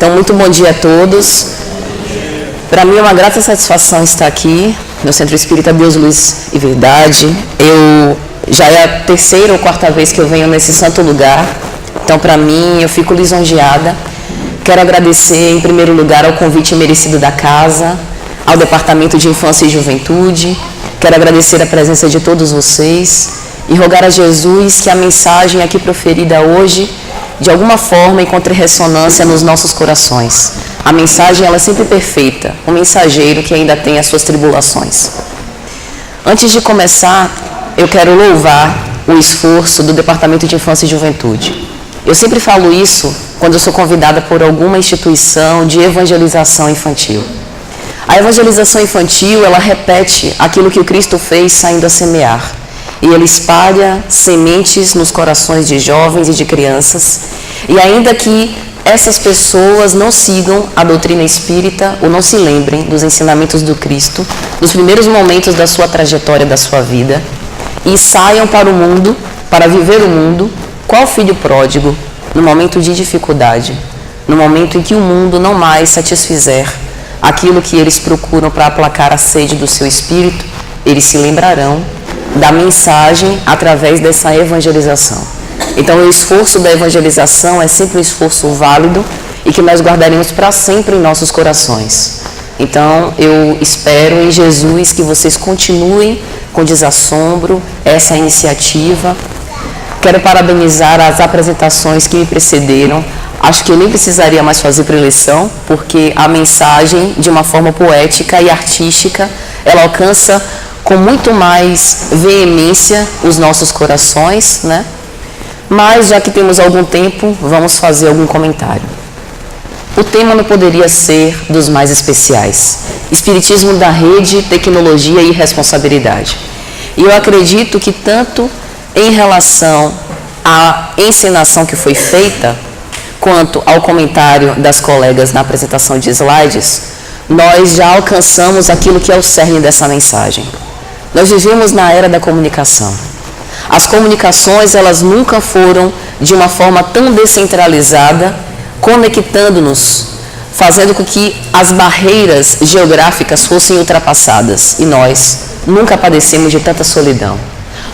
Então, muito bom dia a todos. Para mim é uma grata satisfação estar aqui no Centro Espírita Deus, Luz e Verdade. Já é a terceira ou quarta vez que eu venho nesse santo lugar. Então, para mim, eu fico lisonjeada. Quero agradecer, em primeiro lugar, ao convite merecido da casa, ao Departamento de Infância e Juventude. Quero agradecer a presença de todos vocês e rogar a Jesus que a mensagem aqui proferida hoje, de alguma forma, encontre ressonância nos nossos corações. A mensagem ela é sempre perfeita, um mensageiro que ainda tem as suas tribulações. Antes de começar, eu quero louvar o esforço do Departamento de Infância e Juventude. Eu sempre falo isso quando eu sou convidada por alguma instituição de evangelização infantil. A evangelização infantil, ela repete aquilo que o Cristo fez saindo a semear. E ele espalha sementes nos corações de jovens e de crianças. E ainda que essas pessoas não sigam a doutrina espírita ou não se lembrem dos ensinamentos do Cristo, nos primeiros momentos da sua trajetória, da sua vida, e saiam para o mundo, para viver o mundo, qual filho pródigo, no momento de dificuldade, no momento em que o mundo não mais satisfizer aquilo que eles procuram para aplacar a sede do seu espírito, eles se lembrarão da mensagem através dessa evangelização. Então, o esforço da evangelização é sempre um esforço válido e que nós guardaremos para sempre em nossos corações. Então, eu espero em Jesus que vocês continuem com desassombro essa iniciativa. Quero parabenizar as apresentações que me precederam. Acho que eu nem precisaria mais fazer preleção, porque a mensagem, de uma forma poética e artística, ela alcança com muito mais veemência os nossos corações, né? Mas, já que temos algum tempo, vamos fazer algum comentário. O tema não poderia ser dos mais especiais. Espiritismo da rede, tecnologia e responsabilidade. E eu acredito que tanto em relação à encenação que foi feita, quanto ao comentário das colegas na apresentação de slides, nós já alcançamos aquilo que é o cerne dessa mensagem. Nós vivemos na era da comunicação. As comunicações, elas nunca foram de uma forma tão descentralizada, conectando-nos, fazendo com que as barreiras geográficas fossem ultrapassadas. E nós nunca padecemos de tanta solidão.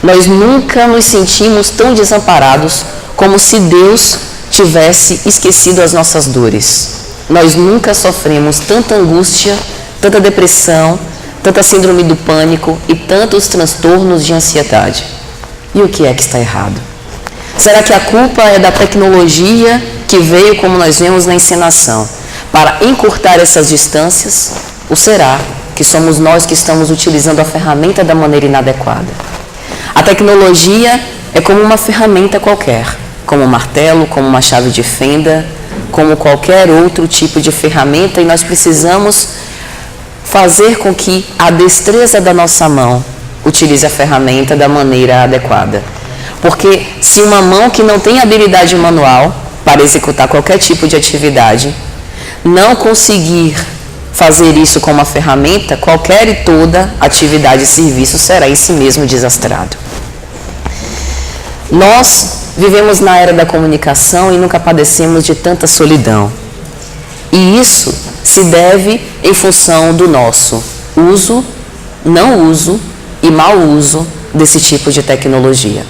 Nós nunca nos sentimos tão desamparados como se Deus tivesse esquecido as nossas dores. Nós nunca sofremos tanta angústia, tanta depressão, tanta síndrome do pânico e tantos transtornos de ansiedade. E o que é que está errado? Será que a culpa é da tecnologia que veio, como nós vemos na encenação, para encurtar essas distâncias? Ou será que somos nós que estamos utilizando a ferramenta da maneira inadequada? A tecnologia é como uma ferramenta qualquer, como um martelo, como uma chave de fenda, como qualquer outro tipo de ferramenta, e nós precisamos fazer com que a destreza da nossa mão utilize a ferramenta da maneira adequada. Porque se uma mão que não tem habilidade manual para executar qualquer tipo de atividade não conseguir fazer isso com uma ferramenta, qualquer e toda atividade e serviço será em si mesmo desastrado. Nós vivemos na era da comunicação e nunca padecemos de tanta solidão. E isso se deve em função do nosso uso, não uso e mau uso desse tipo de tecnologia.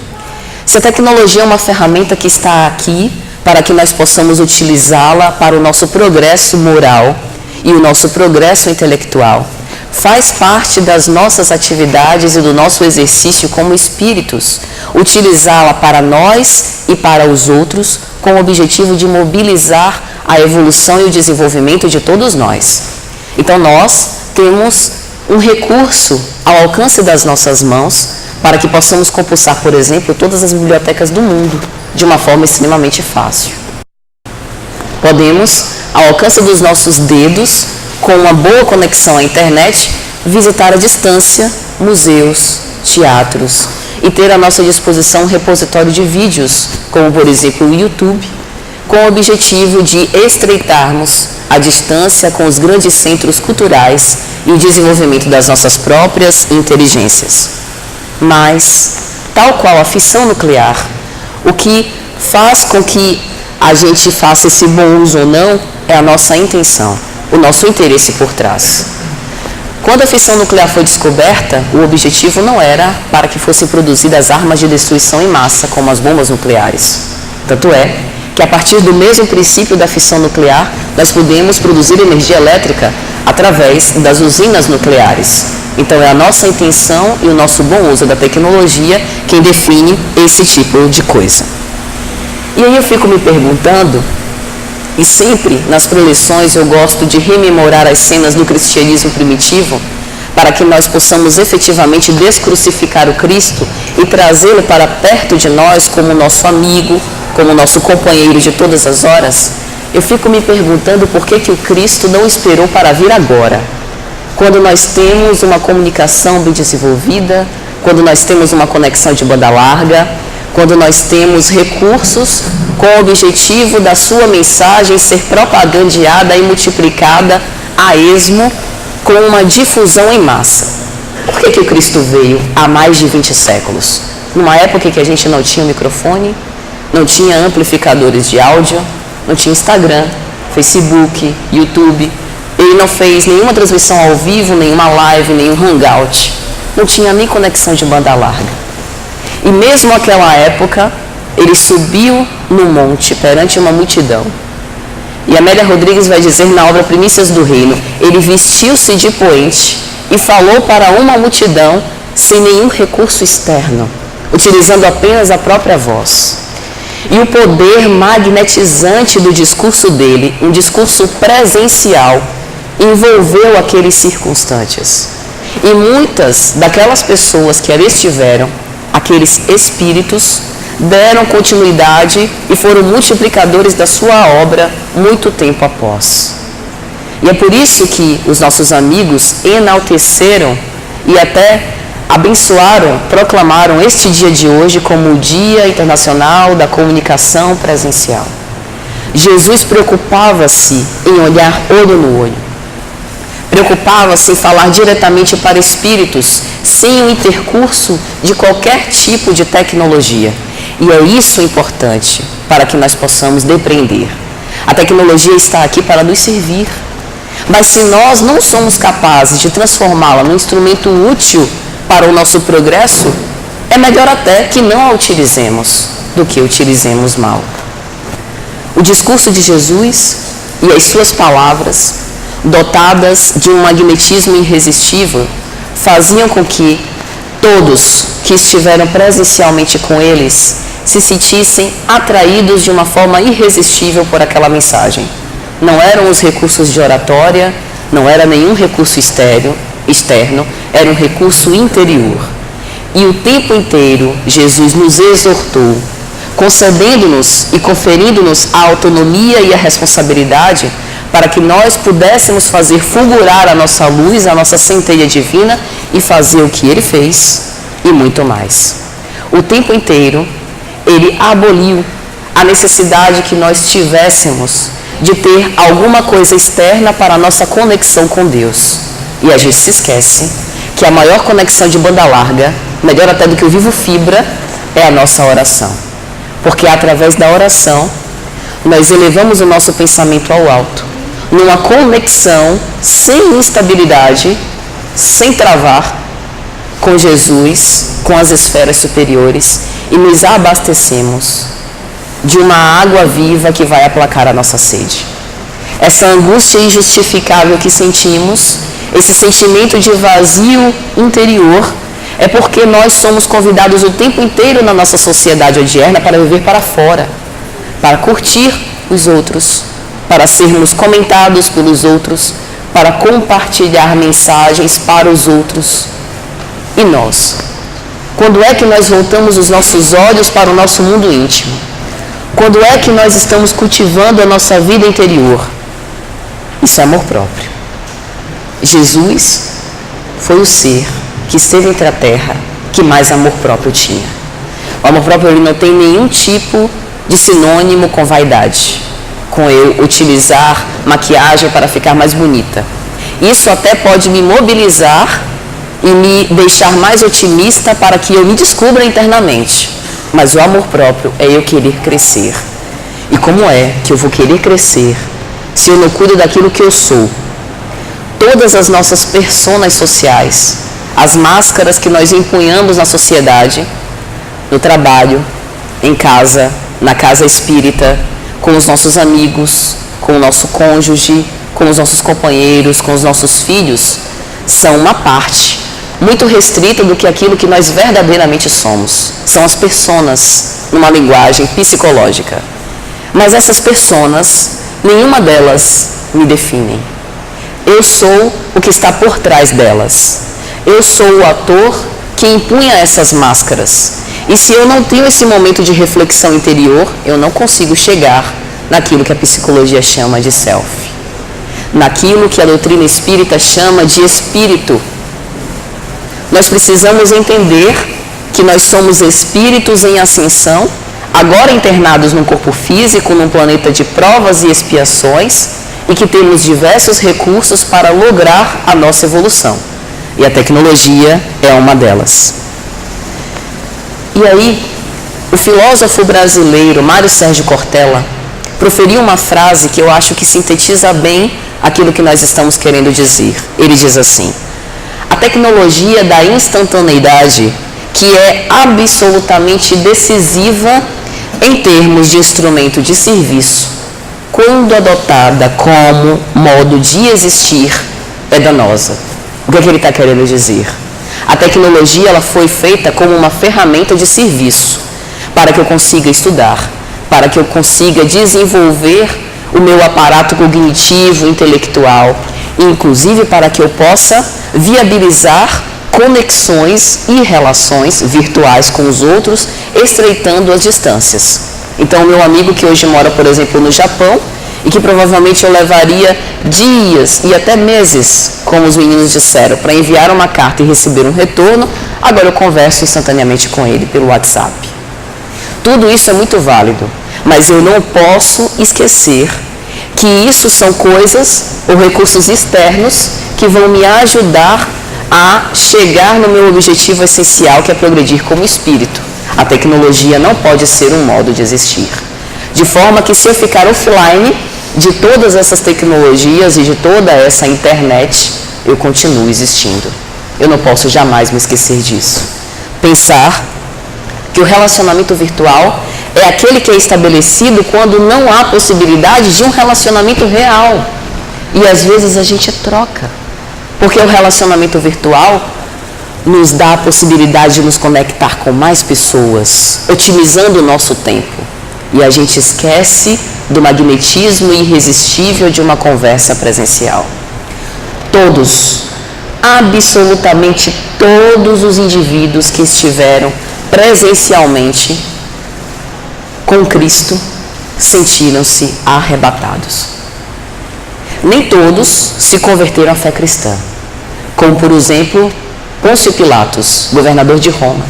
Se a tecnologia é uma ferramenta que está aqui para que nós possamos utilizá-la para o nosso progresso moral e o nosso progresso intelectual, faz parte das nossas atividades e do nosso exercício como espíritos, utilizá-la para nós e para os outros, com o objetivo de mobilizar a evolução e o desenvolvimento de todos nós. Então, nós temos um recurso ao alcance das nossas mãos para que possamos compulsar, por exemplo, todas as bibliotecas do mundo de uma forma extremamente fácil. Podemos, ao alcance dos nossos dedos, com uma boa conexão à internet, visitar à distância museus, teatros e ter à nossa disposição um repositório de vídeos, como por exemplo o YouTube, com o objetivo de estreitarmos a distância com os grandes centros culturais e o desenvolvimento das nossas próprias inteligências. Mas, tal qual a fissão nuclear, o que faz com que a gente faça esse bom uso ou não, é a nossa intenção, o nosso interesse por trás. Quando a fissão nuclear foi descoberta, o objetivo não era para que fossem produzidas armas de destruição em massa, como as bombas nucleares. Tanto é que, a partir do mesmo princípio da fissão nuclear, nós podemos produzir energia elétrica através das usinas nucleares. Então, é a nossa intenção e o nosso bom uso da tecnologia quem define esse tipo de coisa. E aí eu fico me perguntando, e sempre nas preleções eu gosto de rememorar as cenas do cristianismo primitivo, para que nós possamos efetivamente descrucificar o Cristo e trazê-lo para perto de nós como nosso amigo, como nosso companheiro de todas as horas. Eu fico me perguntando por que o Cristo não esperou para vir agora, quando nós temos uma comunicação bem desenvolvida, quando nós temos uma conexão de banda larga, quando nós temos recursos com o objetivo da sua mensagem ser propagandeada e multiplicada a esmo com uma difusão em massa. Por que o Cristo veio há mais de 20 séculos? Numa época que a gente não tinha microfone, não tinha amplificadores de áudio, não tinha Instagram, Facebook, YouTube. Ele não fez nenhuma transmissão ao vivo, nenhuma live, nenhum hangout. Não tinha nem conexão de banda larga. E mesmo naquela época, ele subiu no monte perante uma multidão. E Amélia Rodrigues vai dizer na obra Primícias do Reino, ele vestiu-se de poente e falou para uma multidão sem nenhum recurso externo, utilizando apenas a própria voz. E o poder magnetizante do discurso dele, um discurso presencial, envolveu aqueles circunstantes. E muitas daquelas pessoas que ali estiveram, aqueles espíritos, deram continuidade e foram multiplicadores da sua obra muito tempo após. E é por isso que os nossos amigos enalteceram e até abençoaram, proclamaram este dia de hoje como o Dia Internacional da Comunicação Presencial. Jesus preocupava-se em olhar olho no olho. Preocupava-se em falar diretamente para espíritos, sem o intercurso de qualquer tipo de tecnologia. E é isso importante para que nós possamos depreender. A tecnologia está aqui para nos servir. Mas se nós não somos capazes de transformá-la num instrumento útil para o nosso progresso, é melhor até que não a utilizemos do que utilizemos mal. O discurso de Jesus e as suas palavras, dotadas de um magnetismo irresistível, faziam com que todos que estiveram presencialmente com eles se sentissem atraídos de uma forma irresistível por aquela mensagem. Não eram os recursos de oratória, não era nenhum recurso externo, era um recurso interior. E o tempo inteiro Jesus nos exortou, concedendo-nos e conferindo-nos a autonomia e a responsabilidade para que nós pudéssemos fazer fulgurar a nossa luz, a nossa centelha divina e fazer o que Ele fez e muito mais. O tempo inteiro, Ele aboliu a necessidade que nós tivéssemos de ter alguma coisa externa para a nossa conexão com Deus. E a gente se esquece que a maior conexão de banda larga, melhor até do que o Vivo Fibra, é a nossa oração. Porque através da oração, nós elevamos o nosso pensamento ao alto, numa conexão sem instabilidade, sem travar, com Jesus, com as esferas superiores, e nos abastecemos de uma água viva que vai aplacar a nossa sede. Essa angústia injustificável que sentimos, esse sentimento de vazio interior, é porque nós somos convidados o tempo inteiro na nossa sociedade odierna para viver para fora, para curtir os outros, para sermos comentados pelos outros, para compartilhar mensagens para os outros. E nós? Quando é que nós voltamos os nossos olhos para o nosso mundo íntimo? Quando é que nós estamos cultivando a nossa vida interior? Isso é amor próprio. Jesus foi o ser que esteve entre a terra que mais amor próprio tinha. O amor próprio ele não tem nenhum tipo de sinônimo com vaidade, com eu utilizar maquiagem para ficar mais bonita. Isso até pode me mobilizar e me deixar mais otimista para que eu me descubra internamente. Mas o amor próprio é eu querer crescer. E como é que eu vou querer crescer se eu não cuido daquilo que eu sou? Todas as nossas personas sociais, as máscaras que nós empunhamos na sociedade, no trabalho, em casa, na casa espírita, com os nossos amigos, com o nosso cônjuge, com os nossos companheiros, com os nossos filhos, são uma parte muito restrita do que aquilo que nós verdadeiramente somos. São as personas, numa linguagem psicológica. Mas essas personas, nenhuma delas me definem. Eu sou o que está por trás delas. Eu sou o ator que impunha essas máscaras. E se eu não tenho esse momento de reflexão interior, eu não consigo chegar naquilo que a psicologia chama de self. Naquilo que a doutrina espírita chama de espírito. Nós precisamos entender que nós somos espíritos em ascensão, agora internados num corpo físico, num planeta de provas e expiações, e que temos diversos recursos para lograr a nossa evolução. E a tecnologia é uma delas. E aí, o filósofo brasileiro Mário Sérgio Cortella proferiu uma frase que eu acho que sintetiza bem aquilo que nós estamos querendo dizer. Ele diz assim: a tecnologia da instantaneidade, que é absolutamente decisiva em termos de instrumento de serviço, quando adotada como modo de existir, é danosa. O que é que ele está querendo dizer? A tecnologia ela foi feita como uma ferramenta de serviço, para que eu consiga estudar, para que eu consiga desenvolver o meu aparato cognitivo, intelectual, inclusive para que eu possa viabilizar conexões e relações virtuais com os outros, estreitando as distâncias. Então, meu amigo que hoje mora, por exemplo, no Japão, e que provavelmente eu levaria dias e até meses, como os meninos disseram, para enviar uma carta e receber um retorno, agora eu converso instantaneamente com ele pelo WhatsApp. Tudo isso é muito válido, mas eu não posso esquecer que isso são coisas ou recursos externos que vão me ajudar a chegar no meu objetivo essencial, que é progredir como espírito. A tecnologia não pode ser um modo de existir. De forma que, se eu ficar offline de todas essas tecnologias e de toda essa internet, eu continuo existindo. Eu não posso jamais me esquecer disso. Pensar que o relacionamento virtual é aquele que é estabelecido quando não há possibilidade de um relacionamento real. E às vezes a gente troca. Porque o relacionamento virtual nos dá a possibilidade de nos conectar com mais pessoas, otimizando o nosso tempo. E a gente esquece do magnetismo irresistível de uma conversa presencial. Todos, absolutamente todos os indivíduos que estiveram presencialmente com Cristo sentiram-se arrebatados. Nem todos se converteram à fé cristã, como, por exemplo, Pôncio Pilatos, governador de Roma,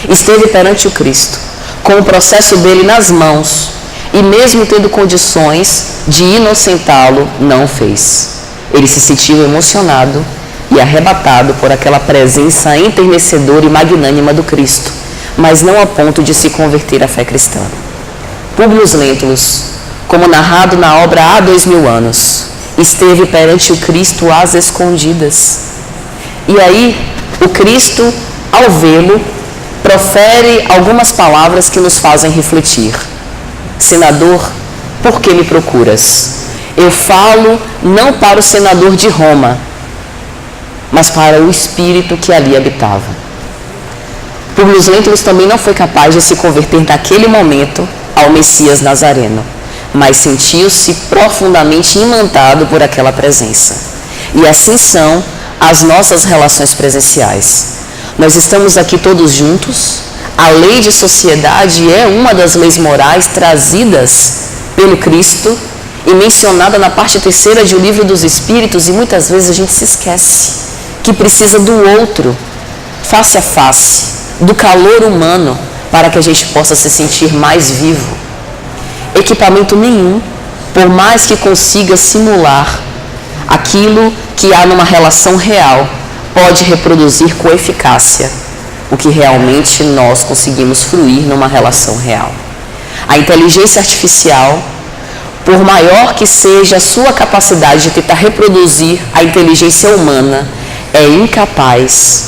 esteve perante o Cristo, com o processo dele nas mãos, e mesmo tendo condições de inocentá-lo, não fez. Ele se sentiu emocionado e arrebatado por aquela presença enternecedora e magnânima do Cristo, mas não a ponto de se converter à fé cristã. Públio Lentulus, como narrado na obra há 2000 anos, esteve perante o Cristo às escondidas. E aí, o Cristo, ao vê-lo, profere algumas palavras que nos fazem refletir. Senador, por que me procuras? Eu falo não para o senador de Roma, mas para o espírito que ali habitava. Públio Lentulus também não foi capaz de se converter naquele momento ao Messias Nazareno, mas sentiu-se profundamente imantado por aquela presença. E assim são as nossas relações presenciais. Nós estamos aqui todos juntos. A lei de sociedade é uma das leis morais trazidas pelo Cristo e mencionada na parte 3ª de O Livro dos Espíritos, e muitas vezes a gente se esquece que precisa do outro, face a face, do calor humano, para que a gente possa se sentir mais vivo. Equipamento nenhum, por mais que consiga simular aquilo que há numa relação real, pode reproduzir com eficácia o que realmente nós conseguimos fruir numa relação real. A inteligência artificial, por maior que seja a sua capacidade de tentar reproduzir a inteligência humana, é incapaz,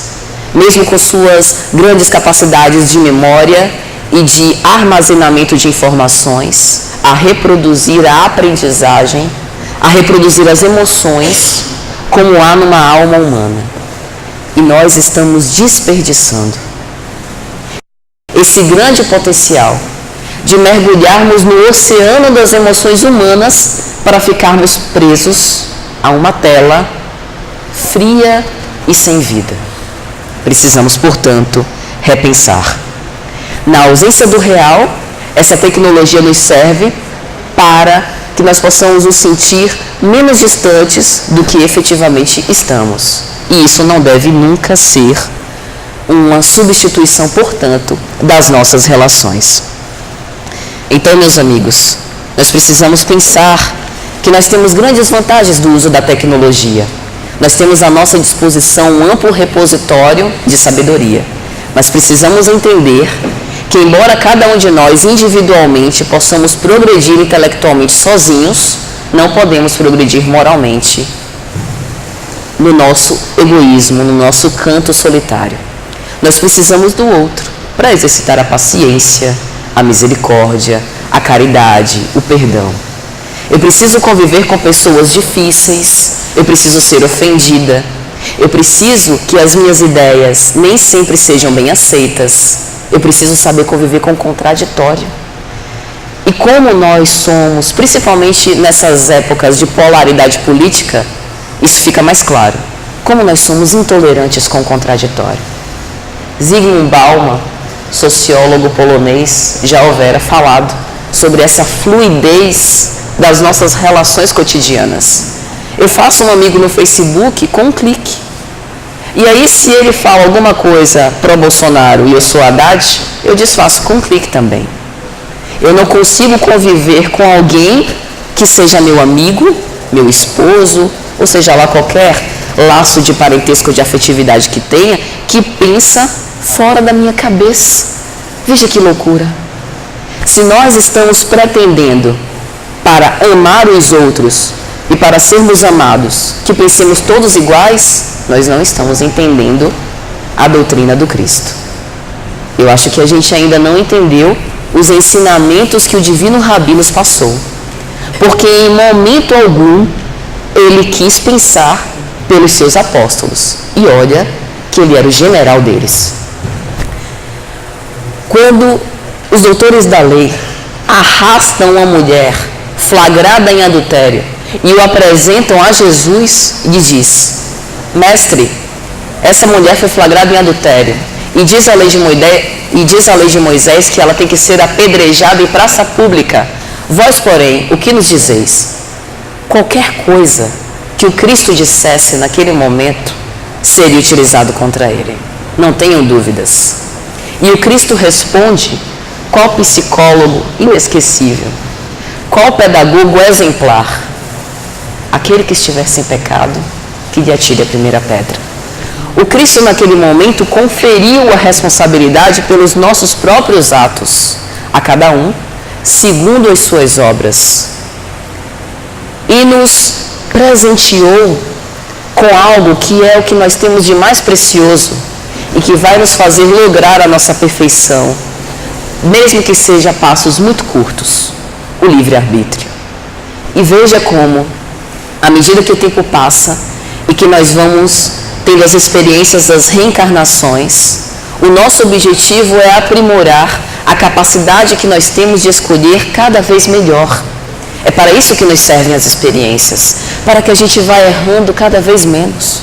mesmo com suas grandes capacidades de memória e de armazenamento de informações, a reproduzir a aprendizagem, a reproduzir as emoções como há numa alma humana. E nós estamos desperdiçando esse grande potencial de mergulharmos no oceano das emoções humanas para ficarmos presos a uma tela fria e sem vida. Precisamos, portanto, repensar. Na ausência do real, essa tecnologia nos serve para que nós possamos nos sentir menos distantes do que efetivamente estamos. E isso não deve nunca ser uma substituição, portanto, das nossas relações. Então, meus amigos, nós precisamos pensar que nós temos grandes vantagens do uso da tecnologia. Nós temos à nossa disposição um amplo repositório de sabedoria. Mas precisamos entender que, embora cada um de nós individualmente possamos progredir intelectualmente sozinhos, não podemos progredir moralmente no nosso egoísmo, no nosso canto solitário. Nós precisamos do outro para exercitar a paciência, a misericórdia, a caridade, o perdão. Eu preciso conviver com pessoas difíceis, eu preciso ser ofendida, eu preciso que as minhas ideias nem sempre sejam bem aceitas, eu preciso saber conviver com o contraditório. E como nós somos, principalmente nessas épocas de polaridade política, isso fica mais claro. Como nós somos intolerantes com o contraditório. Zygmunt Bauman, sociólogo polonês, já houvera falado sobre essa fluidez das nossas relações cotidianas. Eu faço um amigo no Facebook com um clique. E aí, se ele fala alguma coisa pró-Bolsonaro e eu sou Haddad, eu desfaço com um clique também. Eu não consigo conviver com alguém que seja meu amigo, meu esposo, ou seja lá qualquer laço de parentesco, de afetividade que tenha, que pensa fora da minha cabeça. Veja que loucura. Se nós estamos pretendendo, para amar os outros e para sermos amados, que pensemos todos iguais, nós não estamos entendendo a doutrina do Cristo. Eu acho que a gente ainda não entendeu os ensinamentos que o Divino Rabi nos passou. Porque em momento algum ele quis pensar pelos seus apóstolos. E olha que ele era o general deles. Quando os doutores da lei arrastam uma mulher flagrada em adultério e o apresentam a Jesus, lhe diz: Mestre, essa mulher foi flagrada em adultério e diz a lei de Moisés que ela tem que ser apedrejada em praça pública. Vós, porém, o que nos dizeis? Qualquer coisa que o Cristo dissesse naquele momento seria utilizado contra ele. Não tenham dúvidas. E o Cristo responde: qual psicólogo inesquecível, qual pedagogo exemplar? Aquele que estiver sem pecado, que lhe atire a primeira pedra. O Cristo naquele momento conferiu a responsabilidade pelos nossos próprios atos, a cada um, segundo as suas obras. E nos presenteou com algo que é o que nós temos de mais precioso e que vai nos fazer lograr a nossa perfeição, mesmo que seja a passos muito curtos, o livre-arbítrio. E veja como, à medida que o tempo passa e que nós vamos tendo as experiências das reencarnações, o nosso objetivo é aprimorar a capacidade que nós temos de escolher cada vez melhor. É para isso que nos servem as experiências, para que a gente vá errando cada vez menos.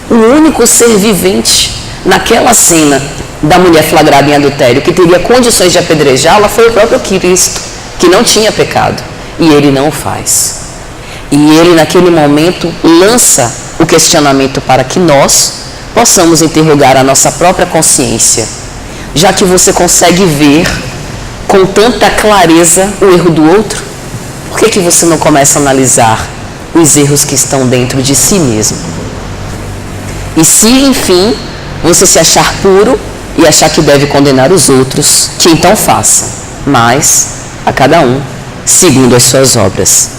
O único ser vivente naquela cena da mulher flagrada em adultério que teria condições de apedrejá-la foi o próprio Cristo, que não tinha pecado, e ele não o faz. E ele naquele momento lança o questionamento para que nós possamos interrogar a nossa própria consciência. Já que você consegue ver com tanta clareza o erro do outro, por que você não começa a analisar os erros que estão dentro de si mesmo? E se, enfim, você se achar puro e achar que deve condenar os outros, que então faça, mas a cada um segundo as suas obras.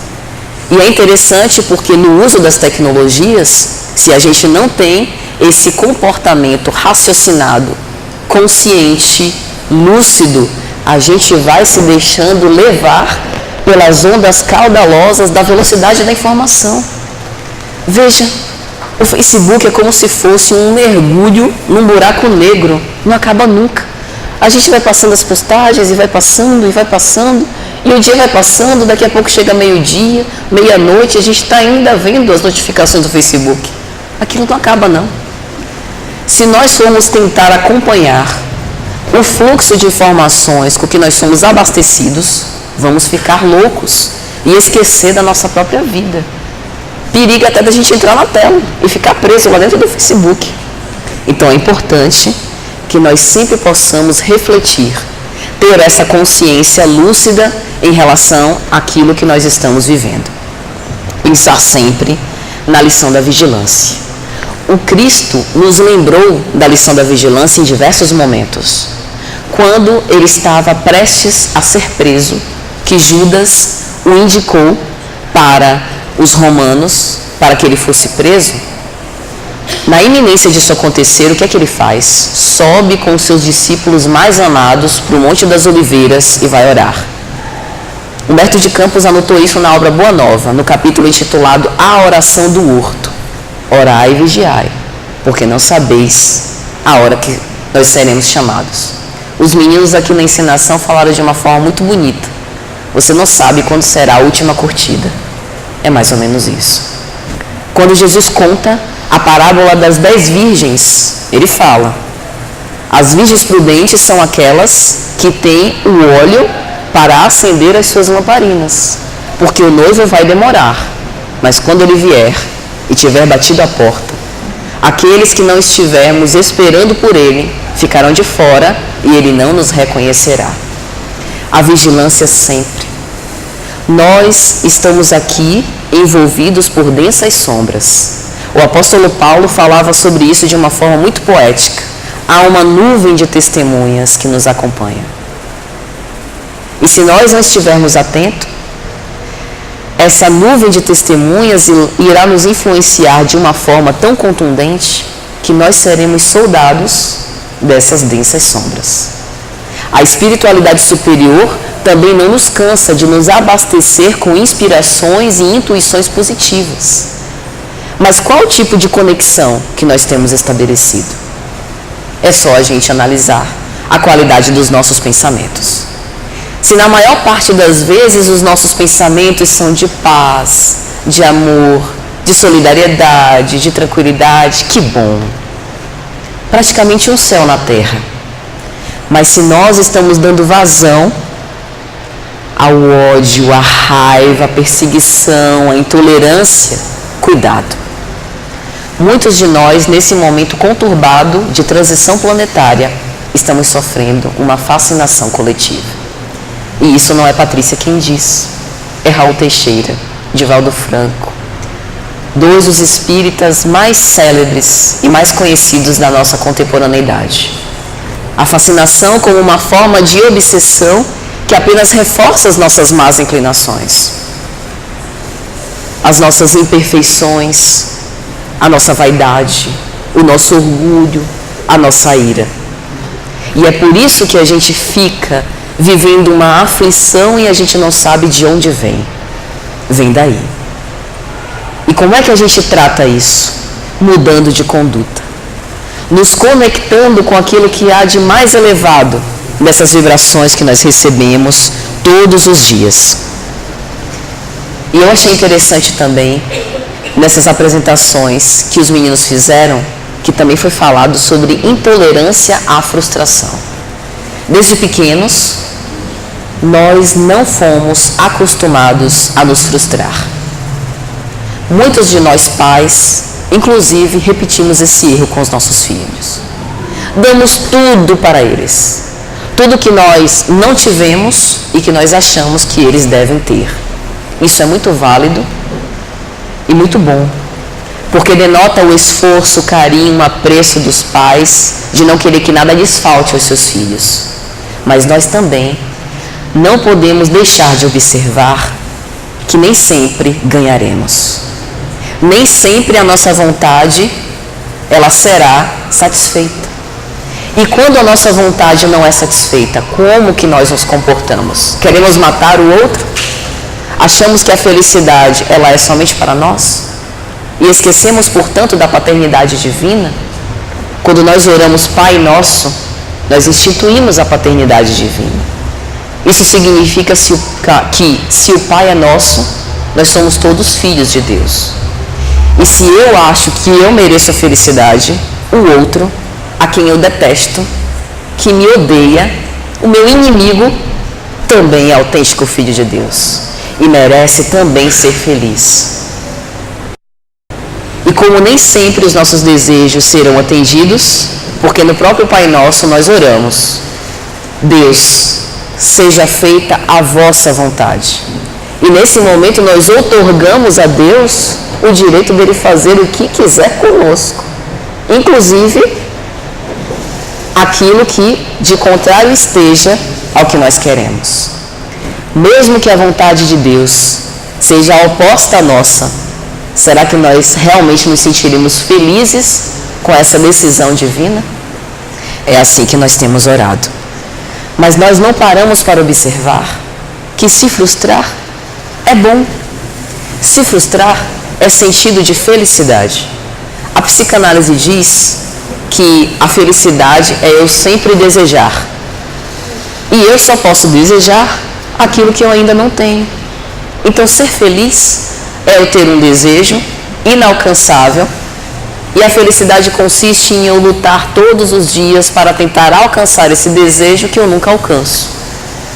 E é interessante porque no uso das tecnologias, se a gente não tem esse comportamento raciocinado, consciente, lúcido, a gente vai se deixando levar pelas ondas caudalosas da velocidade da informação. Veja, o Facebook é como se fosse um mergulho num buraco negro, não acaba nunca. A gente vai passando as postagens e vai passando, e o dia vai passando, daqui a pouco chega meio-dia, meia-noite, a gente está ainda vendo as notificações do Facebook. Aquilo não acaba, não. Se nós formos tentar acompanhar o fluxo de informações com que nós somos abastecidos, vamos ficar loucos e esquecer da nossa própria vida. Perigo até da gente entrar na tela e ficar preso lá dentro do Facebook. Então é importante que nós sempre possamos refletir, ter essa consciência lúcida em relação àquilo que nós estamos vivendo. Pensar sempre na lição da vigilância. O Cristo nos lembrou da lição da vigilância em diversos momentos. Quando ele estava prestes a ser preso, que Judas o indicou para os romanos, para que ele fosse preso, na iminência disso acontecer, o que é que ele faz? Sobe com os seus discípulos mais amados para o Monte das Oliveiras e vai orar. Humberto de Campos anotou isso na obra Boa Nova, no capítulo intitulado A Oração do Horto. Orai e vigiai, porque não sabeis a hora que nós seremos chamados. Os meninos aqui na encenação falaram de uma forma muito bonita. Você não sabe quando será a última curtida. É mais ou menos isso. Quando Jesus conta a parábola das 10 virgens, ele fala: as virgens prudentes são aquelas que têm o óleo para acender as suas lamparinas, porque o noivo vai demorar, mas quando ele vier e tiver batido a porta, aqueles que não estivermos esperando por ele ficarão de fora e ele não nos reconhecerá. A vigilância sempre. Nós estamos aqui envolvidos por densas sombras. O apóstolo Paulo falava sobre isso de uma forma muito poética. Há uma nuvem de testemunhas que nos acompanha. E se nós não estivermos atentos, essa nuvem de testemunhas irá nos influenciar de uma forma tão contundente que nós seremos soldados dessas densas sombras. A espiritualidade superior também não nos cansa de nos abastecer com inspirações e intuições positivas. Mas qual o tipo de conexão que nós temos estabelecido? É só a gente analisar a qualidade dos nossos pensamentos. Se na maior parte das vezes os nossos pensamentos são de paz, de amor, de solidariedade, de tranquilidade, que bom! Praticamente um céu na terra. Mas se nós estamos dando vazão ao ódio, à raiva, à perseguição, à intolerância, cuidado. Muitos de nós, nesse momento conturbado de transição planetária, estamos sofrendo uma fascinação coletiva. E isso não é Patrícia quem diz, é Raul Teixeira, Divaldo Franco, dois dos espíritas mais célebres e mais conhecidos da nossa contemporaneidade. A fascinação como uma forma de obsessão que apenas reforça as nossas más inclinações, as nossas imperfeições, a nossa vaidade, o nosso orgulho, a nossa ira. E é por isso que a gente fica vivendo uma aflição e a gente não sabe de onde vem. Vem daí. E como é que a gente trata isso? Mudando de conduta. Nos conectando com aquilo que há de mais elevado dessas vibrações que nós recebemos todos os dias. E eu achei interessante também, nessas apresentações que os meninos fizeram, que também foi falado sobre intolerância à frustração. Desde pequenos, nós não fomos acostumados a nos frustrar. Muitos de nós pais, inclusive, repetimos esse erro com os nossos filhos. Damos tudo para eles. Tudo que nós não tivemos e que nós achamos que eles devem ter. Isso é muito válido e muito bom, porque denota o esforço, o carinho, o apreço dos pais de não querer que nada lhes falte aos seus filhos. Mas nós também não podemos deixar de observar que nem sempre ganharemos. Nem sempre a nossa vontade ela será satisfeita. E quando a nossa vontade não é satisfeita, como que nós nos comportamos? Queremos matar o outro? Achamos que a felicidade ela é somente para nós? E esquecemos, portanto, da paternidade divina? Quando nós oramos Pai Nosso, nós instituímos a paternidade divina. Isso significa que se o Pai é nosso, nós somos todos filhos de Deus. E se eu acho que eu mereço a felicidade, o outro, a quem eu detesto, que me odeia, o meu inimigo, também é autêntico filho de Deus e merece também ser feliz. E como nem sempre os nossos desejos serão atendidos, porque no próprio Pai Nosso nós oramos: Deus, seja feita a vossa vontade. E nesse momento nós outorgamos a Deus o direito dele fazer o que quiser conosco, inclusive aquilo que de contrário esteja ao que nós queremos. Mesmo que a vontade de Deus seja oposta à nossa, será que nós realmente nos sentiremos felizes com essa decisão divina? É assim que nós temos orado. Mas nós não paramos para observar que se frustrar é bom. Se frustrar é sentido de felicidade. A psicanálise diz que a felicidade é eu sempre desejar. E eu só posso desejar aquilo que eu ainda não tenho. Então, ser feliz é eu ter um desejo inalcançável, e a felicidade consiste em eu lutar todos os dias para tentar alcançar esse desejo que eu nunca alcanço.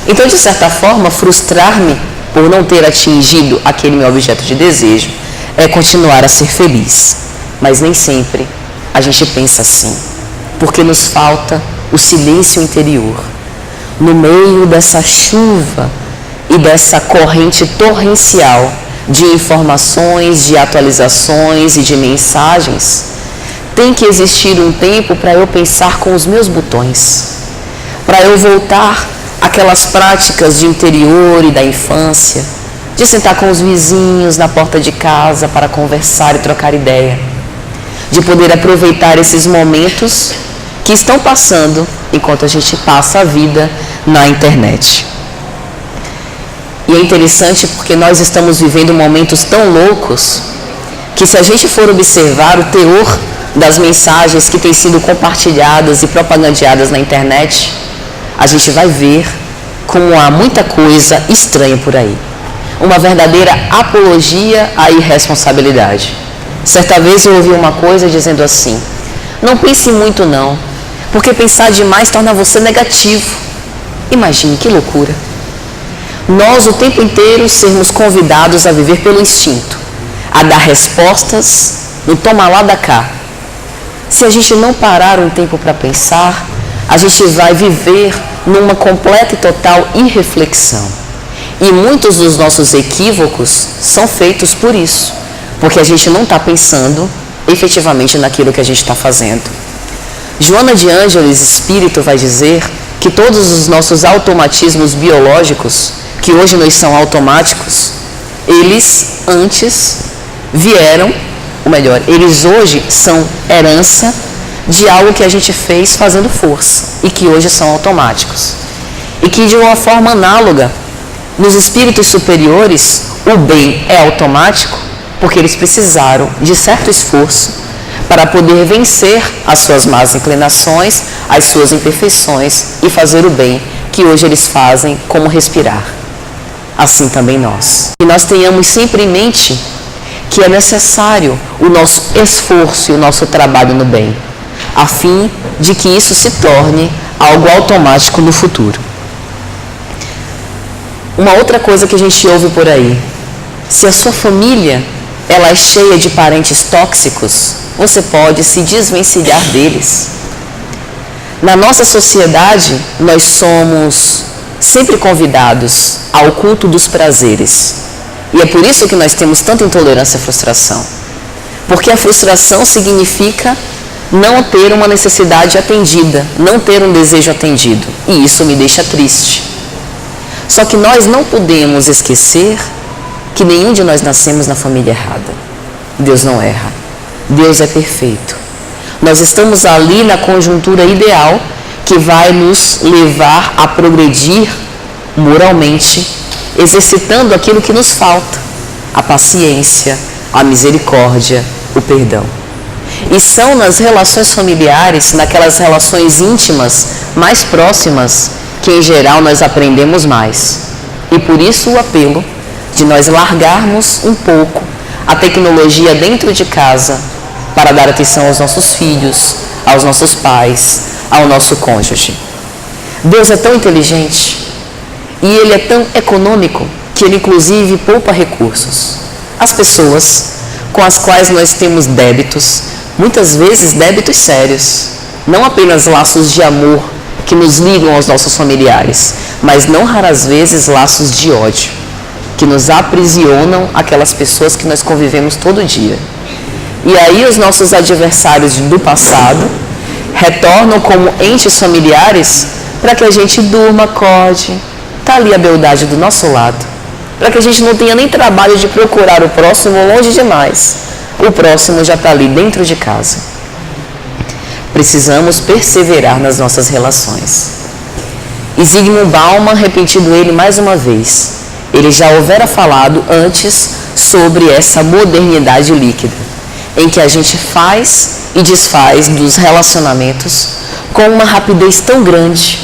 Então, de certa forma, frustrar-me por não ter atingido aquele meu objeto de desejo é continuar a ser feliz. Mas nem sempre a gente pensa assim, porque nos falta o silêncio interior. No meio dessa chuva e dessa corrente torrencial de informações, de atualizações e de mensagens, tem que existir um tempo para eu pensar com os meus botões, para eu voltar àquelas práticas de interior e da infância, de sentar com os vizinhos na porta de casa para conversar e trocar ideia, de poder aproveitar esses momentos que estão passando enquanto a gente passa a vida na internet. E é interessante porque nós estamos vivendo momentos tão loucos que, se a gente for observar o teor das mensagens que têm sido compartilhadas e propagandeadas na internet, a gente vai ver como há muita coisa estranha por aí. Uma verdadeira apologia à irresponsabilidade. Certa vez eu ouvi uma coisa dizendo assim: não pense muito não, porque pensar demais torna você negativo. Imagine que loucura. Nós o tempo inteiro sermos convidados a viver pelo instinto, a dar respostas no toma lá da cá. Se a gente não parar um tempo para pensar, a gente vai viver numa completa e total irreflexão. E muitos dos nossos equívocos são feitos por isso, porque a gente não está pensando efetivamente naquilo que a gente está fazendo. Joana de Ângeles, espírito, vai dizer que todos os nossos automatismos biológicos, que hoje nos são automáticos, eles antes vieram, ou melhor, eles hoje são herança de algo que a gente fez fazendo força e que hoje são automáticos. E que de uma forma análoga, nos espíritos superiores, o bem é automático porque eles precisaram de certo esforço para poder vencer as suas más inclinações, as suas imperfeições e fazer o bem que hoje eles fazem, como respirar. Assim também nós. E nós tenhamos sempre em mente que é necessário o nosso esforço e o nosso trabalho no bem, a fim de que isso se torne algo automático no futuro. Uma outra coisa que a gente ouve por aí: se a sua família ela é cheia de parentes tóxicos, você pode se desvencilhar deles. Na nossa sociedade, nós somos sempre convidados ao culto dos prazeres. E é por isso que nós temos tanta intolerância à frustração. Porque a frustração significa não ter uma necessidade atendida, não ter um desejo atendido. E isso me deixa triste. Só que nós não podemos esquecer que nenhum de nós nascemos na família errada. Deus não erra. Deus é perfeito. Nós estamos ali na conjuntura ideal que vai nos levar a progredir moralmente, exercitando aquilo que nos falta: a paciência, a misericórdia, o perdão. E são nas relações familiares, naquelas relações íntimas mais próximas, que em geral nós aprendemos mais. E por isso o apelo de nós largarmos um pouco a tecnologia dentro de casa para dar atenção aos nossos filhos, aos nossos pais, ao nosso cônjuge. Deus é tão inteligente e Ele é tão econômico que Ele inclusive poupa recursos. As pessoas com as quais nós temos débitos, muitas vezes débitos sérios, não apenas laços de amor que nos ligam aos nossos familiares, mas não raras vezes laços de ódio, que nos aprisionam aquelas pessoas que nós convivemos todo dia. E aí os nossos adversários do passado retornam como entes familiares para que a gente durma, acorde, está ali a beldade do nosso lado, para que a gente não tenha nem trabalho de procurar o próximo longe demais. O próximo já está ali dentro de casa. Precisamos perseverar nas nossas relações. E Zygmunt Bauman, repetindo ele mais uma vez, ele já houvera falado antes sobre essa modernidade líquida, em que a gente faz e desfaz dos relacionamentos com uma rapidez tão grande,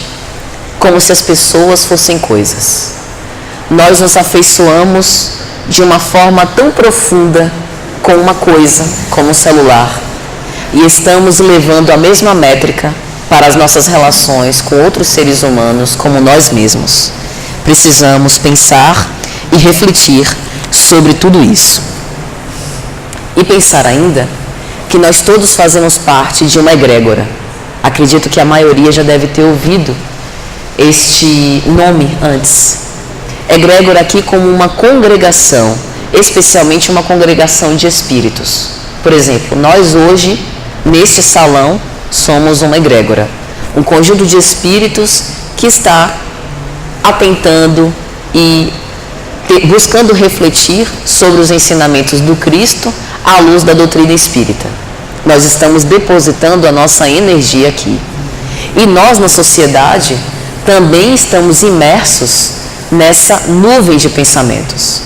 como se as pessoas fossem coisas. Nós nos afeiçoamos de uma forma tão profunda com uma coisa, como um celular, e estamos levando a mesma métrica para as nossas relações com outros seres humanos, como nós mesmos. Precisamos pensar e refletir sobre tudo isso. E pensar ainda que nós todos fazemos parte de uma egrégora. Acredito que a maioria já deve ter ouvido este nome antes. Egrégora aqui como uma congregação, especialmente uma congregação de espíritos. Por exemplo, nós hoje, neste salão, somos uma egrégora, um conjunto de espíritos que está atentando e buscando refletir sobre os ensinamentos do Cristo à luz da doutrina espírita. Nós estamos depositando a nossa energia aqui. E nós, na sociedade, também estamos imersos nessa nuvem de pensamentos.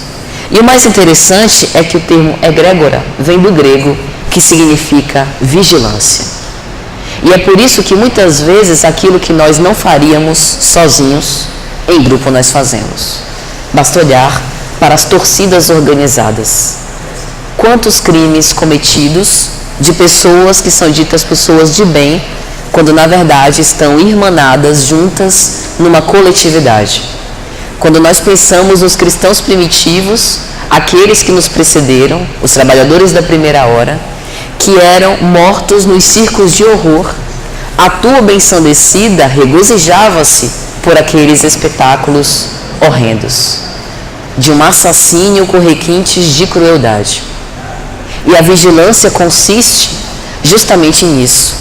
E o mais interessante é que o termo egrégora vem do grego, que significa vigilância. E é por isso que muitas vezes aquilo que nós não faríamos sozinhos, em grupo nós fazemos. Basta olhar para as torcidas organizadas. Quantos crimes cometidos de pessoas que são ditas pessoas de bem, quando na verdade estão irmanadas juntas numa coletividade. Quando nós pensamos nos cristãos primitivos, aqueles que nos precederam, os trabalhadores da primeira hora, que eram mortos nos círculos de horror, a turba ensandecida regozijava-se por aqueles espetáculos horrendos, de um assassínio com requintes de crueldade. E a vigilância consiste justamente nisso,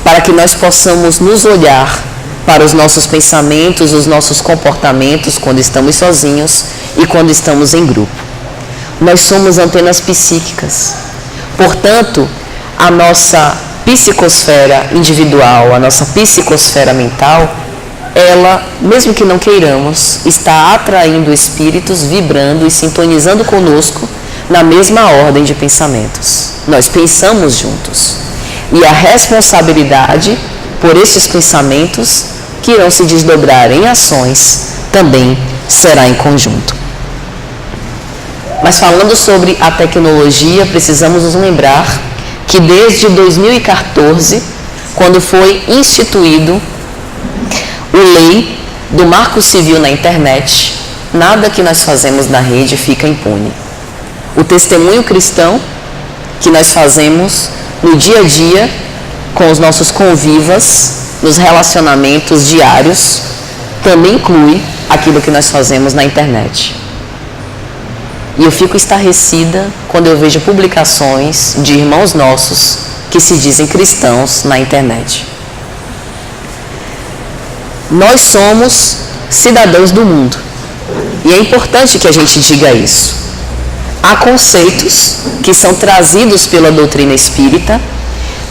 para que nós possamos nos olhar para os nossos pensamentos, os nossos comportamentos quando estamos sozinhos e quando estamos em grupo. Nós somos antenas psíquicas. Portanto, a nossa psicosfera individual, a nossa psicosfera mental, ela, mesmo que não queiramos, está atraindo espíritos, vibrando e sintonizando conosco na mesma ordem de pensamentos. Nós pensamos juntos. E a responsabilidade por esses pensamentos, que irão se desdobrar em ações, também será em conjunto. Mas falando sobre a tecnologia, precisamos nos lembrar que desde 2014, quando foi instituído a lei do Marco Civil na internet, nada que nós fazemos na rede fica impune. O testemunho cristão que nós fazemos no dia a dia com os nossos convivas, nos relacionamentos diários, também inclui aquilo que nós fazemos na internet. E eu fico estarrecida quando eu vejo publicações de irmãos nossos que se dizem cristãos na internet. Nós somos cidadãos do mundo E é importante que a gente diga isso. Há conceitos que são trazidos pela doutrina espírita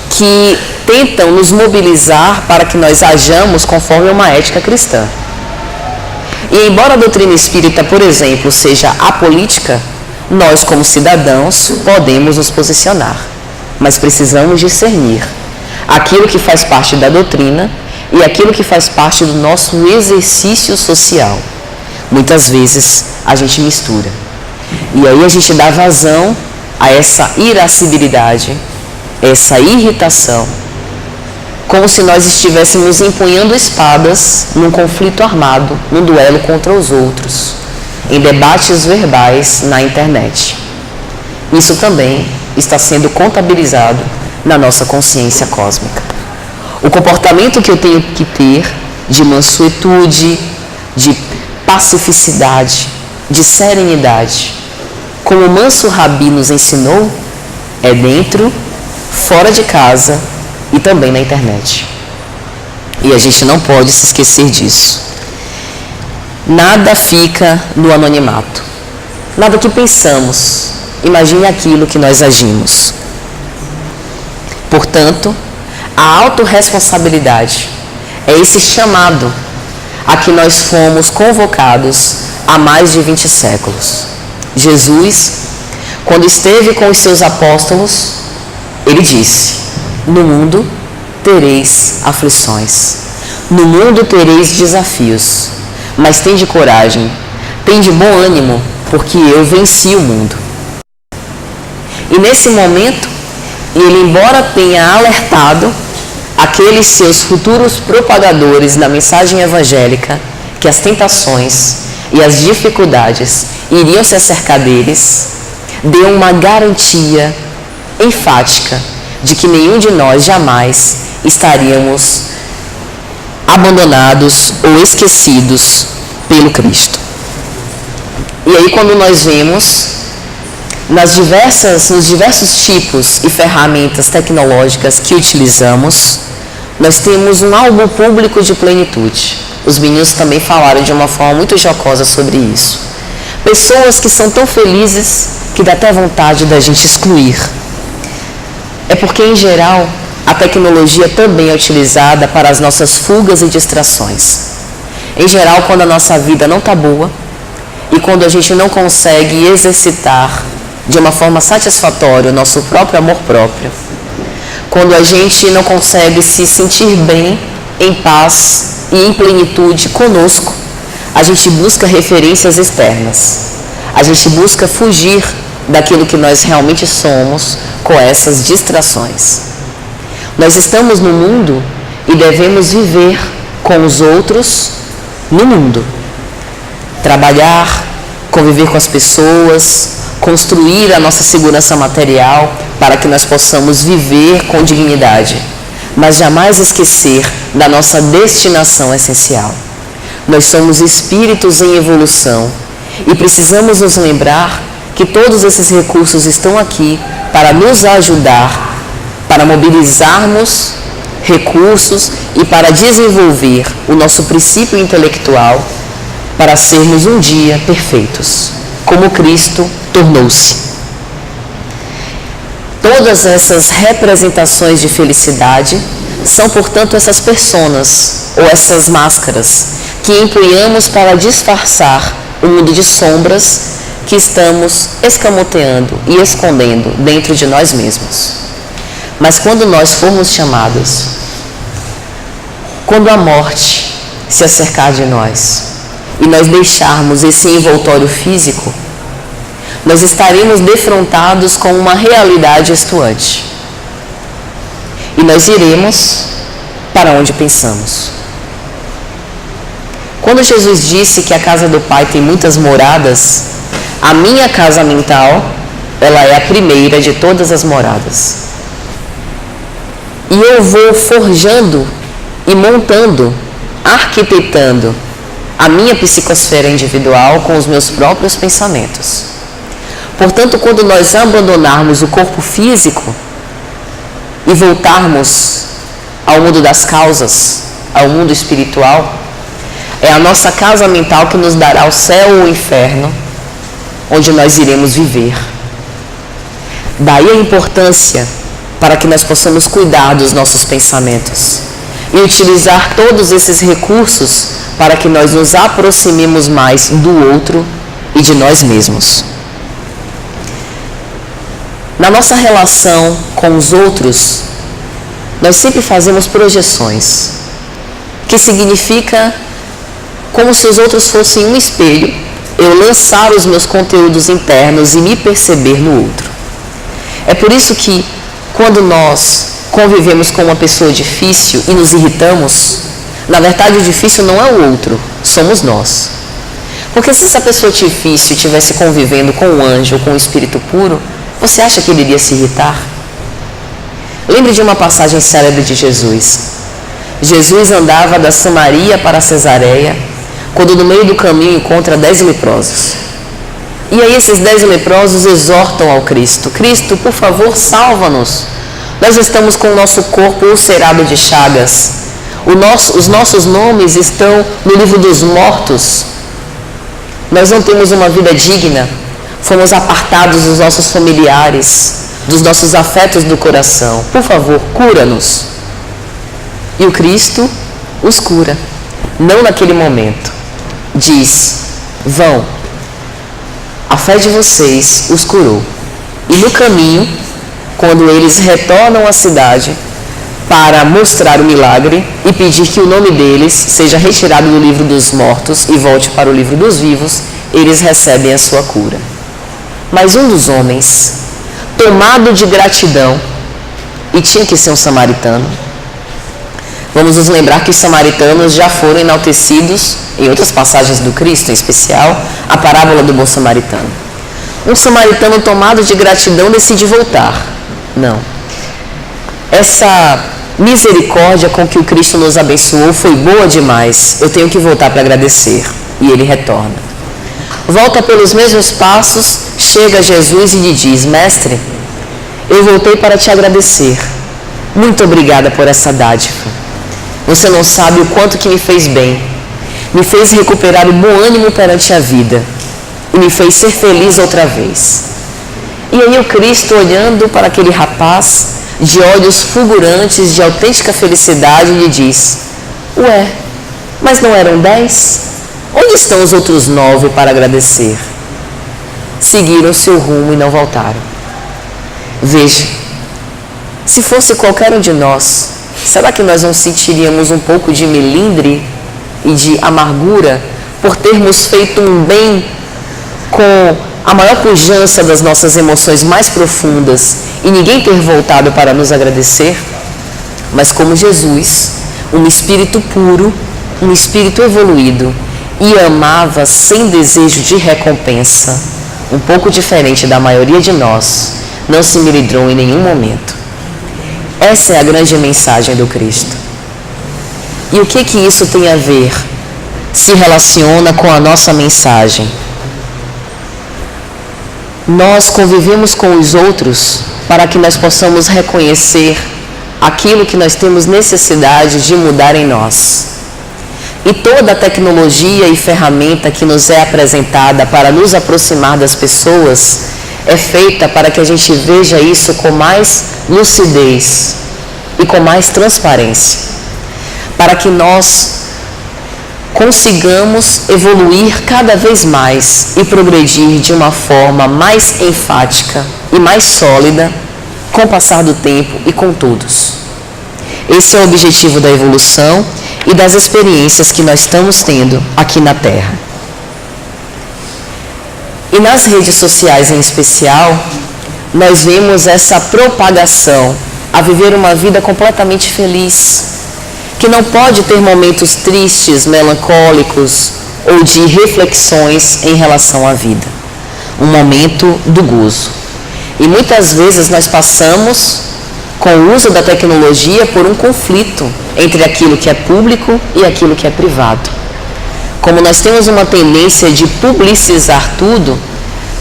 que tentam nos mobilizar para que nós hajamos conforme uma ética cristã. E embora a doutrina espírita, por exemplo, seja apolítica, nós, como cidadãos, podemos nos posicionar. Mas precisamos discernir aquilo que faz parte da doutrina e aquilo que faz parte do nosso exercício social. Muitas vezes a gente mistura. E aí a gente dá vazão a essa irascibilidade, essa irritação, como se nós estivéssemos empunhando espadas num conflito armado, num duelo contra os outros, em debates verbais na internet. Isso também está sendo contabilizado na nossa consciência cósmica. O comportamento que eu tenho que ter de mansuetude, de pacificidade, de serenidade, como o manso Rabi nos ensinou, é dentro, fora de casa e também na internet. E a gente não pode se esquecer disso. Nada fica no anonimato. Nada que pensamos. Imagine aquilo que nós agimos. Portanto, a autorresponsabilidade é esse chamado a que nós fomos convocados há mais de 20 séculos. Jesus, quando esteve com os seus apóstolos, ele disse: no mundo tereis aflições, no mundo tereis desafios, mas tende coragem, tende bom ânimo, porque eu venci o mundo. E nesse momento, ele, embora tenha alertado aqueles seus futuros propagadores da mensagem evangélica que as tentações e as dificuldades iriam se acercar deles, deu uma garantia enfática de que nenhum de nós jamais estaríamos abandonados ou esquecidos pelo Cristo. E aí, quando nós vemos nos diversos tipos e ferramentas tecnológicas que utilizamos, nós temos um álbum público de plenitude. Os meninos também falaram de uma forma muito jocosa sobre isso. Pessoas que são tão felizes que dá até vontade da gente excluir. É porque, em geral, a tecnologia também é utilizada para as nossas fugas e distrações. Em geral, quando a nossa vida não está boa e quando a gente não consegue exercitar de uma forma satisfatória o nosso próprio amor próprio, quando a gente não consegue se sentir bem, em paz e em plenitude conosco, a gente busca referências externas. A gente busca fugir daquilo que nós realmente somos com essas distrações. Nós estamos no mundo e devemos viver com os outros no mundo. Trabalhar, conviver com as pessoas, construir a nossa segurança material para que nós possamos viver com dignidade, mas jamais esquecer da nossa destinação essencial. Nós somos espíritos em evolução e precisamos nos lembrar que todos esses recursos estão aqui para nos ajudar, para mobilizarmos recursos e para desenvolver o nosso princípio intelectual para sermos um dia perfeitos, como Cristo tornou-se. Todas essas representações de felicidade são, portanto, essas personas ou essas máscaras que empunhamos para disfarçar o mundo de sombras que estamos escamoteando e escondendo dentro de nós mesmos. Mas quando nós formos chamados, quando a morte se acercar de nós e nós deixarmos esse envoltório físico, nós estaremos defrontados com uma realidade estuante. E nós iremos para onde pensamos. Quando Jesus disse que a casa do Pai tem muitas moradas, a minha casa mental, ela é a primeira de todas as moradas. E eu vou forjando e montando, arquitetando a minha psicosfera individual com os meus próprios pensamentos. Portanto, quando nós abandonarmos o corpo físico e voltarmos ao mundo das causas, ao mundo espiritual, É a nossa casa mental que nos dará o céu ou o inferno, onde nós iremos viver. Daí a importância para que nós possamos cuidar dos nossos pensamentos e utilizar todos esses recursos para que nós nos aproximemos mais do outro e de nós mesmos. Na nossa relação com os outros, nós sempre fazemos projeções, que significa como se os outros fossem um espelho, eu lançar os meus conteúdos internos e me perceber no outro. É por isso que, quando nós convivemos com uma pessoa difícil e nos irritamos, na verdade o difícil não é o outro, somos nós. Porque se essa pessoa difícil estivesse convivendo com um anjo ou com um espírito puro, você acha que ele iria se irritar? Lembre de uma passagem célebre de Jesus. Jesus andava da Samaria para Cesareia, quando no meio do caminho encontra 10 leprosos. E aí esses 10 leprosos exortam ao Cristo: Cristo, por favor, salva-nos. Nós estamos com o nosso corpo ulcerado de chagas. Os nossos nomes estão no livro dos mortos. Nós não temos uma vida digna. Fomos apartados dos nossos familiares, dos nossos afetos do coração. Por favor, cura-nos. E o Cristo os cura. Não naquele momento. Diz: vão. A fé de vocês os curou. E no caminho, quando eles retornam à cidade para mostrar o milagre e pedir que o nome deles seja retirado do livro dos mortos e volte para o livro dos vivos, eles recebem a sua cura. Mas um dos homens, tomado de gratidão, e tinha que ser um samaritano. Vamos nos lembrar que os samaritanos já foram enaltecidos em outras passagens do Cristo, em especial a parábola do bom samaritano. Um samaritano tomado de gratidão decide voltar. Não. Essa misericórdia com que o Cristo nos abençoou foi boa demais. Eu tenho que voltar para agradecer. E ele retorna. Volta pelos mesmos passos, chega a Jesus e lhe diz: Mestre, eu voltei para te agradecer. Muito obrigada por essa dádiva. Você não sabe o quanto que me fez bem. Me fez recuperar o bom ânimo perante a vida. E me fez ser feliz outra vez. E aí o Cristo, olhando para aquele rapaz, de olhos fulgurantes, de autêntica felicidade, lhe diz: Ué, mas não eram 10? Onde estão os outros 9 para agradecer? Seguiram seu rumo e não voltaram. Veja, se fosse qualquer um de nós, será que nós não sentiríamos um pouco de melindre e de amargura por termos feito um bem com a maior pujança das nossas emoções mais profundas e ninguém ter voltado para nos agradecer? Mas como Jesus, um espírito puro, um espírito evoluído, e amava sem desejo de recompensa, um pouco diferente da maioria de nós, não se melindrou em nenhum momento. Essa é a grande mensagem do Cristo. E o que isso tem a ver? Se relaciona com a nossa mensagem. Nós convivemos com os outros para que nós possamos reconhecer aquilo que nós temos necessidade de mudar em nós. E toda a tecnologia e ferramenta que nos é apresentada para nos aproximar das pessoas é feita para que a gente veja isso com mais lucidez e com mais transparência, para que nós consigamos evoluir cada vez mais e progredir de uma forma mais enfática e mais sólida com o passar do tempo e com todos. Esse é o objetivo da evolução e das experiências que nós estamos tendo aqui na Terra. E nas redes sociais em especial, nós vemos essa propagação a viver uma vida completamente feliz, que não pode ter momentos tristes, melancólicos ou de reflexões em relação à vida. Um momento do gozo. E muitas vezes nós passamos, com o uso da tecnologia, por um conflito entre aquilo que é público e aquilo que é privado. Como nós temos uma tendência de publicizar tudo,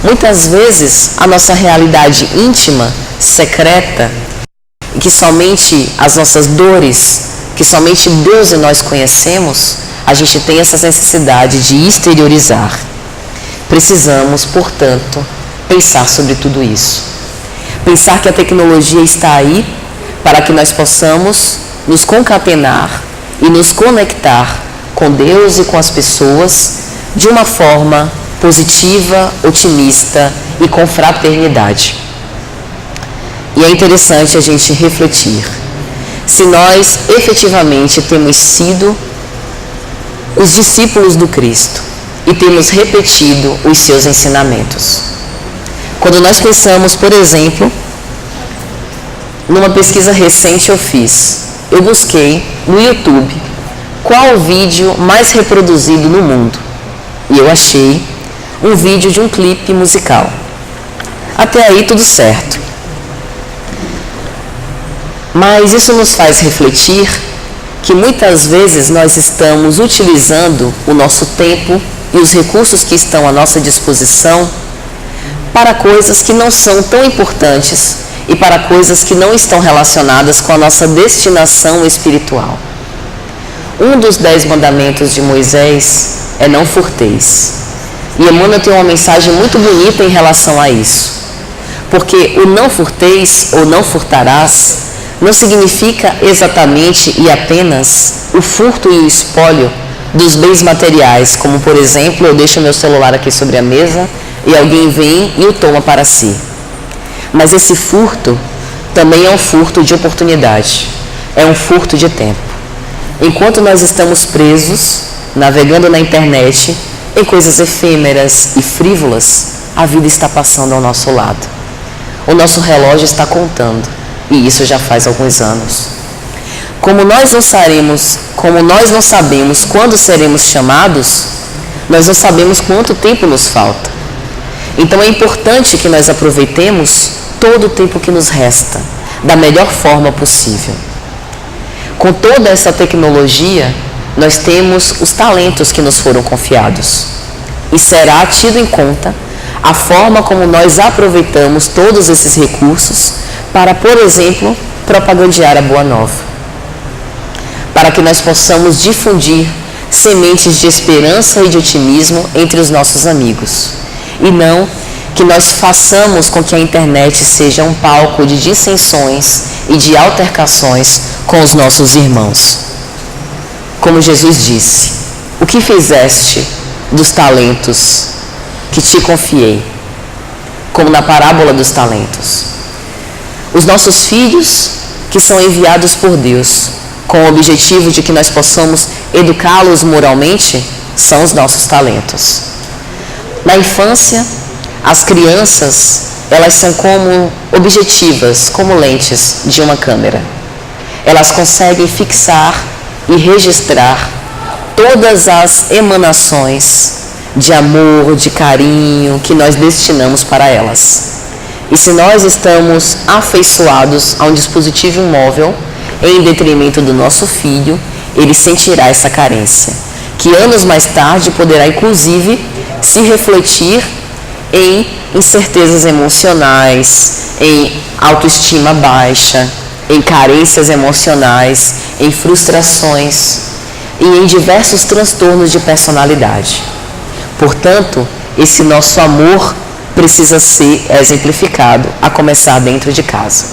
muitas vezes a nossa realidade íntima, secreta, que somente as nossas dores, que somente Deus e nós conhecemos, a gente tem essa necessidade de exteriorizar. Precisamos, portanto, pensar sobre tudo isso. Pensar que a tecnologia está aí para que nós possamos nos concatenar e nos conectar com Deus e com as pessoas de uma forma positiva, otimista e com fraternidade. E é interessante a gente refletir se nós efetivamente temos sido os discípulos do Cristo e temos repetido os seus ensinamentos. Quando nós pensamos, por exemplo, numa pesquisa recente eu busquei no YouTube qual o vídeo mais reproduzido no mundo e eu achei um vídeo de um clipe musical. Até aí tudo certo. Mas isso nos faz refletir que muitas vezes nós estamos utilizando o nosso tempo e os recursos que estão à nossa disposição para coisas que não são tão importantes e para coisas que não estão relacionadas com a nossa destinação espiritual. Um dos 10 mandamentos de Moisés é não furteis. E Emmanuel tem uma mensagem muito bonita em relação a isso. Porque o não furteis ou não furtarás não significa exatamente e apenas o furto e o espólio dos bens materiais, como por exemplo, eu deixo meu celular aqui sobre a mesa e alguém vem e o toma para si. Mas esse furto também é um furto de oportunidade, é um furto de tempo. Enquanto nós estamos presos, navegando na internet, em coisas efêmeras e frívolas, a vida está passando ao nosso lado. O nosso relógio está contando, e isso já faz alguns anos. Como nós não sabemos quando seremos chamados, nós não sabemos quanto tempo nos falta. Então é importante que nós aproveitemos todo o tempo que nos resta, da melhor forma possível. Com toda essa tecnologia, nós temos os talentos que nos foram confiados. E será tido em conta a forma como nós aproveitamos todos esses recursos para, por exemplo, propagandear a Boa Nova. Para que nós possamos difundir sementes de esperança e de otimismo entre os nossos amigos. E não que nós façamos com que a internet seja um palco de dissensões e de altercações com os nossos irmãos. Como Jesus disse, o que fizeste dos talentos que te confiei? Como na parábola dos talentos. Os nossos filhos, que são enviados por Deus, com o objetivo de que nós possamos educá-los moralmente, são os nossos talentos. Na infância, as crianças, elas são como objetivas, como lentes de uma câmera. Elas conseguem fixar e registrar todas as emanações de amor, de carinho que nós destinamos para elas. E se nós estamos afeiçoados a um dispositivo móvel, em detrimento do nosso filho, ele sentirá essa carência, que anos mais tarde poderá inclusive se refletir em incertezas emocionais, em autoestima baixa, em carências emocionais, em frustrações e em diversos transtornos de personalidade. Portanto, esse nosso amor precisa ser exemplificado, a começar dentro de casa.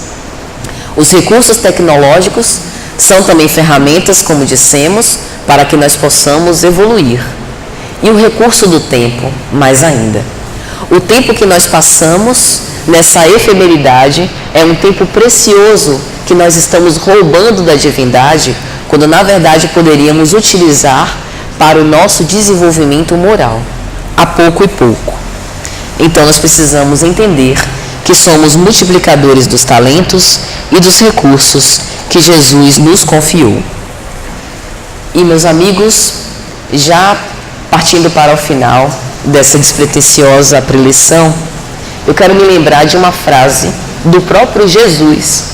Os recursos tecnológicos são também ferramentas, como dissemos, para que nós possamos evoluir. E o recurso do tempo, mais ainda. O tempo que nós passamos nessa efemeridade é um tempo precioso que nós estamos roubando da divindade, quando na verdade poderíamos utilizar para o nosso desenvolvimento moral, a pouco e pouco. Então nós precisamos entender que somos multiplicadores dos talentos e dos recursos que Jesus nos confiou. E meus amigos, já partindo para o final dessa despretensiosa preleção, eu quero me lembrar de uma frase do próprio Jesus,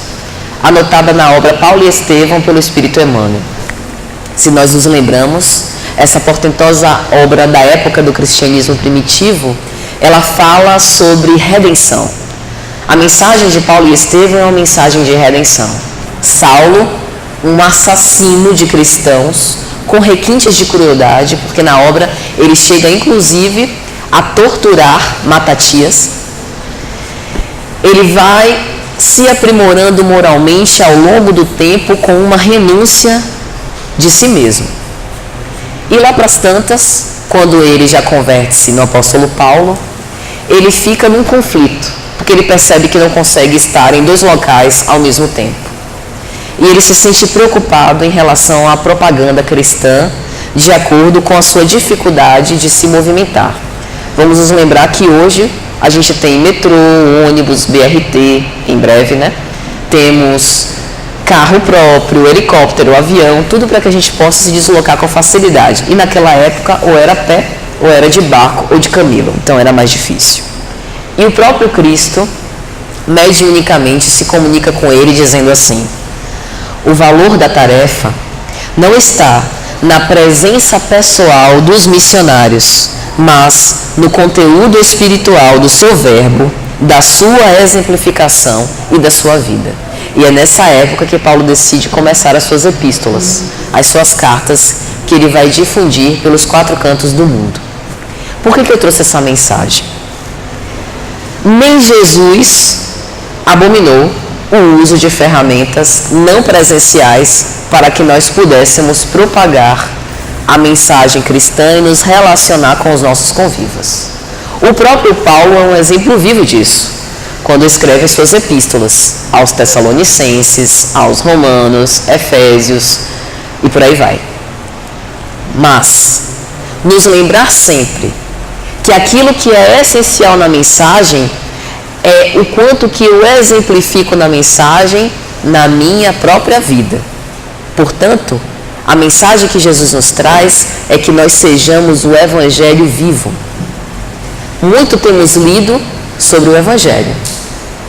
anotada na obra Paulo e Estevão pelo Espírito Emmanuel. Se nós nos lembramos, essa portentosa obra da época do cristianismo primitivo, ela fala sobre redenção. A mensagem de Paulo e Estevão é uma mensagem de redenção. Saulo, um assassino de cristãos, com requintes de crueldade, porque na obra ele chega inclusive a torturar Matatias. Ele vai se aprimorando moralmente ao longo do tempo com uma renúncia de si mesmo. E lá para as tantas, quando ele já converte-se no apóstolo Paulo, ele fica num conflito, porque ele percebe que não consegue estar em dois locais ao mesmo tempo. E ele se sente preocupado em relação à propaganda cristã, de acordo com a sua dificuldade de se movimentar. Vamos nos lembrar que hoje a gente tem metrô, ônibus, BRT, em breve, né? Temos carro próprio, helicóptero, avião, tudo para que a gente possa se deslocar com facilidade. E naquela época, ou era a pé, ou era de barco, ou de camelo. Então era mais difícil. E o próprio Cristo, mediunicamente, se comunica com ele dizendo assim: o valor da tarefa não está na presença pessoal dos missionários, mas no conteúdo espiritual do seu verbo, da sua exemplificação e da sua vida. E é nessa época que Paulo decide começar as suas epístolas, as suas cartas, que ele vai difundir pelos 4 cantos do mundo. Por que eu trouxe essa mensagem? Nem Jesus abominou o uso de ferramentas não presenciais para que nós pudéssemos propagar a mensagem cristã e nos relacionar com os nossos convivas. O próprio Paulo é um exemplo vivo disso, quando escreve as suas epístolas aos Tessalonicenses, aos Romanos, Efésios e por aí vai. Mas nos lembrar sempre que aquilo que é essencial na mensagem é o quanto que eu exemplifico na mensagem na minha própria vida. Portanto, a mensagem que Jesus nos traz é que nós sejamos o Evangelho vivo. Muito temos lido sobre o Evangelho,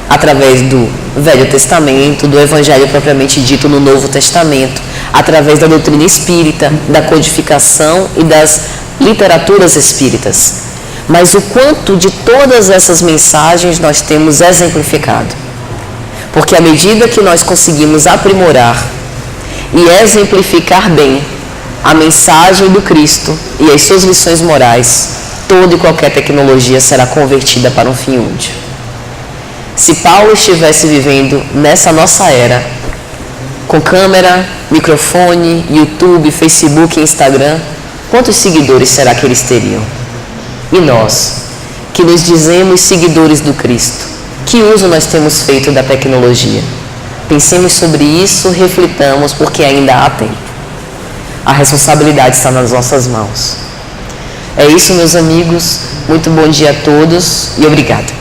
através do Velho Testamento, do Evangelho propriamente dito no Novo Testamento, através da doutrina espírita, da codificação e das literaturas espíritas. Mas o quanto de todas essas mensagens nós temos exemplificado. Porque à medida que nós conseguimos aprimorar e exemplificar bem a mensagem do Cristo e as suas lições morais, toda e qualquer tecnologia será convertida para um fim útil. Se Paulo estivesse vivendo nessa nossa era, com câmera, microfone, YouTube, Facebook e Instagram, quantos seguidores será que eles teriam? E nós, que nos dizemos seguidores do Cristo, que uso nós temos feito da tecnologia? Pensemos sobre isso, reflitamos, porque ainda há tempo. A responsabilidade está nas nossas mãos. É isso, meus amigos. Muito bom dia a todos e obrigado.